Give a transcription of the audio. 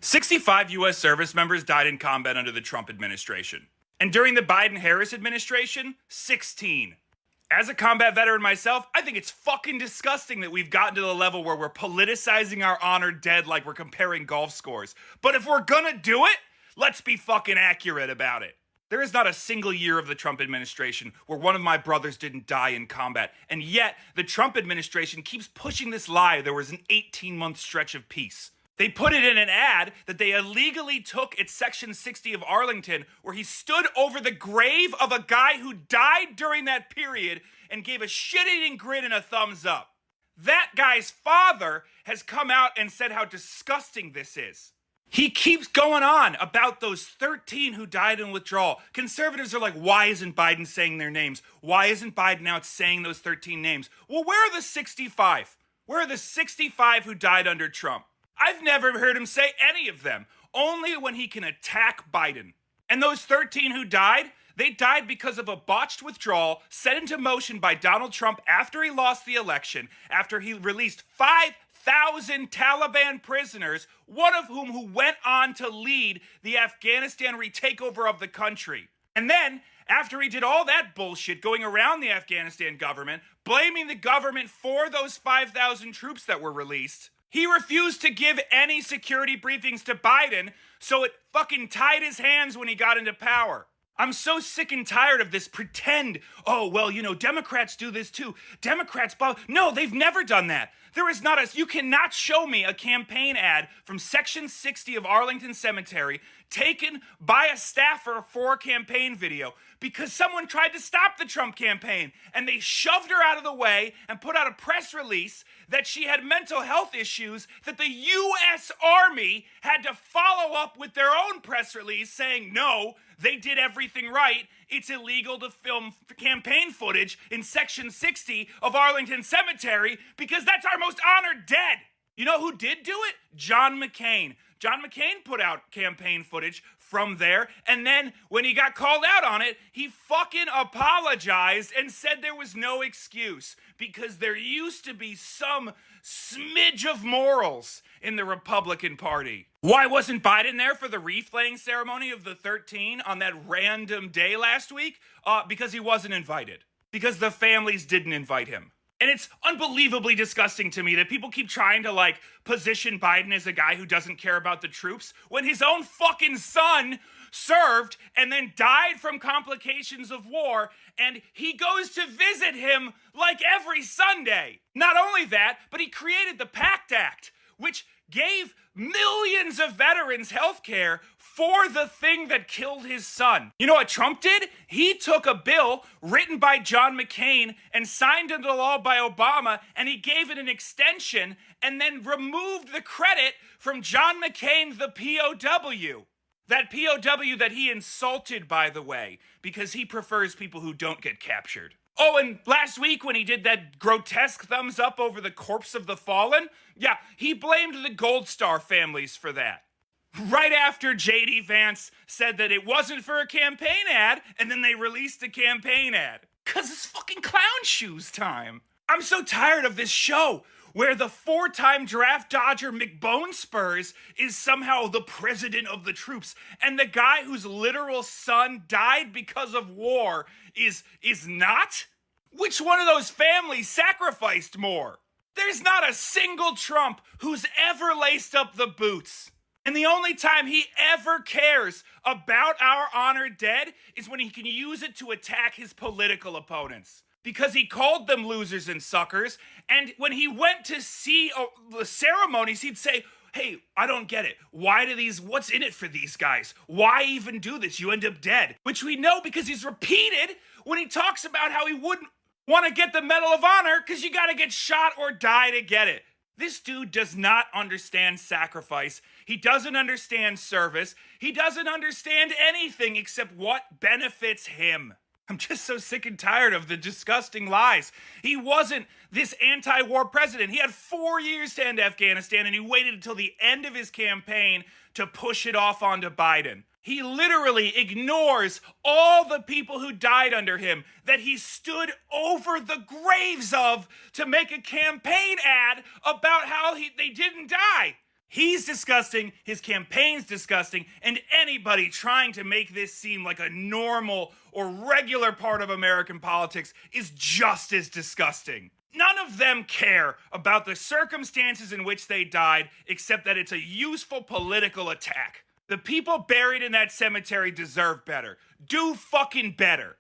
65 U.S. service members died in combat under the Trump administration. And during the Biden-Harris administration, 16. As a combat veteran myself, I think it's fucking disgusting that we've gotten to the level where we're politicizing our honored dead like we're comparing golf scores. But if we're gonna do it, let's be fucking accurate about it. There is not a single year of the Trump administration where one of my brothers didn't die in combat. And yet, the Trump administration keeps pushing this lie there was an 18-month stretch of peace. They put it in an ad that they illegally took at Section 60 of Arlington, where he stood over the grave of a guy who died during that period and gave a shit-eating grin and a thumbs up. That guy's father has come out and said how disgusting this is. He keeps going on about those 13 who died in withdrawal. Conservatives are like, why isn't Biden saying their names? Why isn't Biden out saying those 13 names? Well, where are the 65? Where are the 65 who died under Trump? I've never heard him say any of them, only when he can attack Biden. And those 13 who died, they died because of a botched withdrawal set into motion by Donald Trump after he lost the election, after he released 5,000 Taliban prisoners, one of whom went on to lead the Afghanistan retakeover of the country. And then, after he did all that bullshit going around the Afghanistan government, blaming the government for those 5,000 troops that were released, he refused to give any security briefings to Biden, so it fucking tied his hands when he got into power. I'm so sick and tired of this pretend, Democrats do this too. Democrats, no, they've never done that. There is not you cannot show me a campaign ad from Section 60 of Arlington Cemetery taken by a staffer for a campaign video because someone tried to stop the Trump campaign and they shoved her out of the way and put out a press release that she had mental health issues that the U.S. Army had to follow up with their own press release saying, no, they did everything right. It's illegal to film campaign footage in Section 60 of Arlington Cemetery because that's our most honored dead. You know who did do it? John McCain. John McCain put out campaign footage from there, and then when he got called out on it, he fucking apologized and said there was no excuse because there used to be some smidge of morals in the Republican Party. Why wasn't Biden there for the wreath-laying ceremony of the 13 on that random day last week? Because he wasn't invited. Because the families didn't invite him. And it's unbelievably disgusting to me that people keep trying to, position Biden as a guy who doesn't care about the troops when his own fucking son served and then died from complications of war, and he goes to visit him like every Sunday. Not only that, but he created the PACT Act, which gave millions of veterans health care for the thing that killed his son. You know what Trump did? He took a bill written by John McCain and signed into law by Obama, and he gave it an extension and then removed the credit from John McCain, the POW. That POW that he insulted, by the way, because he prefers people who don't get captured. Oh, and last week when he did that grotesque thumbs up over the corpse of the fallen, he blamed the Gold Star families for that. Right after J.D. Vance said that it wasn't for a campaign ad, and then they released a campaign ad. 'Cause it's fucking clown shoes time. I'm so tired of this show where the 4-time draft dodger McBone Spurs is somehow the president of the troops, and the guy whose literal son died because of war is not? Which one of those families sacrificed more? There's not a single Trump who's ever laced up the boots. And the only time he ever cares about our honored dead is when he can use it to attack his political opponents. Because he called them losers and suckers, and when he went to see the ceremonies, he'd say, hey, I don't get it. What's in it for these guys? Why even do this? You end up dead. Which we know because he's repeated when he talks about how he wouldn't want to get the Medal of Honor because you got to get shot or die to get it. This dude does not understand sacrifice. He doesn't understand service. He doesn't understand anything except what benefits him. I'm just so sick and tired of the disgusting lies. He wasn't this anti-war president. He had 4 years to end Afghanistan, and he waited until the end of his campaign to push it off onto Biden. He literally ignores all the people who died under him that he stood over the graves of to make a campaign ad about how they didn't die. He's disgusting, his campaign's disgusting, and anybody trying to make this seem like a normal or regular part of American politics is just as disgusting. None of them care about the circumstances in which they died, except that it's a useful political attack. The people buried in that cemetery deserve better. Do fucking better.